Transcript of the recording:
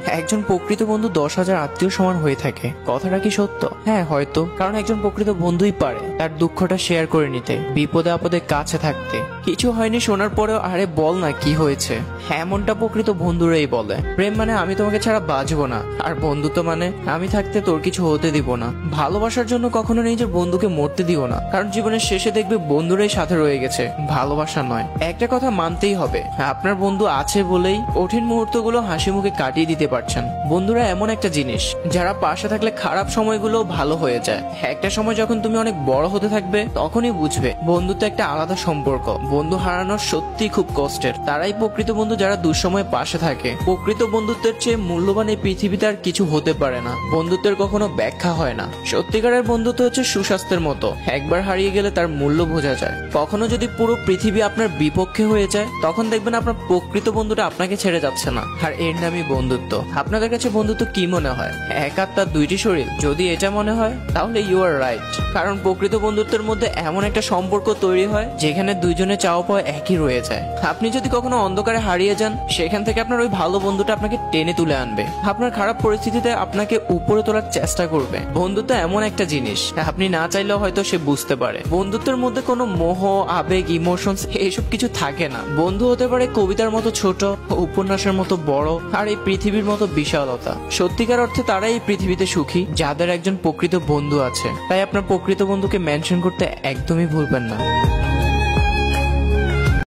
একজন প্রকৃত বন্ধু 10,000 আত্মীয় সমান হয়ে থাকে, কথাটা কি সত্য? হ্যাঁ হয়তো, কারণ একজন প্রকৃত বন্ধুই পারে তার দুঃখটা শেয়ার করে নিতে, বিপদে আপদে কাছে থাকতে। কিছু হয়নি শোনার পরেও আরে বল না কি হয়েছে, এমনটা প্রকৃত বন্ধুরাই বলে। প্রেম মানে আমি তোমাকে ছাড়া বাঁচবো না, আর বন্ধুত্ব মানে আমি থাকতে তোর কিছু হতে দিব না। ভালোবাসার জন্য কখনো নিজের বন্ধুকে মরতে দিও না, কারণ জীবনের শেষে দেখবে বন্ধুরাই সাথে রয়ে গেছে, ভালোবাসা নয়। একটা কথা মানতেই হবে, আপনার বন্ধু আছে বলেই কঠিন মুহূর্তগুলো হাসি মুখে কাটিয়ে দিতে পারছেন। বন্ধুরা এমন একটা জিনিস যারা পাশে থাকলে খারাপ সময়গুলো ভালো হয়ে যায়। একটা সময় যখন তুমি অনেক বড় হতে থাকবে তখনই বুঝবে বন্ধুত্ব একটা আলাদা সম্পর্ক। বন্ধু হারানো সত্যি খুব কষ্টের। তারাই প্রকৃত বন্ধু যারা দুঃসময়ে পাশে থাকে। প্রকৃত বন্ধুত্বের চেয়ে মূল্যবান এই পৃথিবীতে আর কিছু হতে পারে না। বন্ধুত্বের কখনো ব্যাখ্যা হয় না। সত্যিকারের বন্ধুত্ব হচ্ছে সুস্বাস্থ্যের মতো, একবার হারিয়ে গেলে তার মূল্য বোঝা যায়। কখনো যদি পুরো পৃথিবী আপনার বিপক্ষে হয়ে যায় তখন দেখবেন আপনার প্রকৃত বন্ধুটা আপনাকে ছেড়ে যাচ্ছে না, আর এর নামই বন্ধুত্ব। আপনাদের কাছে বন্ধুত্ব কি মনে হয়? এক আত্মার দুইটি শরীর? যদি এটা মনে হয় তাহলে ইউ আর রাইট, কারণ প্রকৃত বন্ধুত্বের মধ্যে এমন একটা সম্পর্ক তৈরি হয় যেখানে দুইজনে চাওয়া পাওয়া একই রয়ে যায়। আপনি যদি কখনো অন্ধকারে হারিয়ে যান, সেখান থেকে আপনার ওই ভালো বন্ধুটা আপনাকে টেনে তুলে আনবে। আপনার খারাপ পরিস্থিতিতে আপনাকে উপরে তোলার চেষ্টা করবে। বন্ধুত্ব এমন একটা জিনিস আপনি না চাইলেও হয়তো সে বুঝতে পারে। বন্ধুত্বের মধ্যে কোনো মোহ, আবেগ, ইমোশনস এইসব কিছু থাকে না। বন্ধু হতে পারে কবিতার মতো ছোট, উপন্যাসের মতো বড়, আর এই পৃথিবীর মতো বিশালতা। সত্যিকার অর্থে তারাই এই পৃথিবীতে সুখী যাদের একজন প্রকৃত বন্ধু আছে। তাই আপনার প্রকৃত বন্ধুকে মেনশন করতে একদমই ভুলবেন না।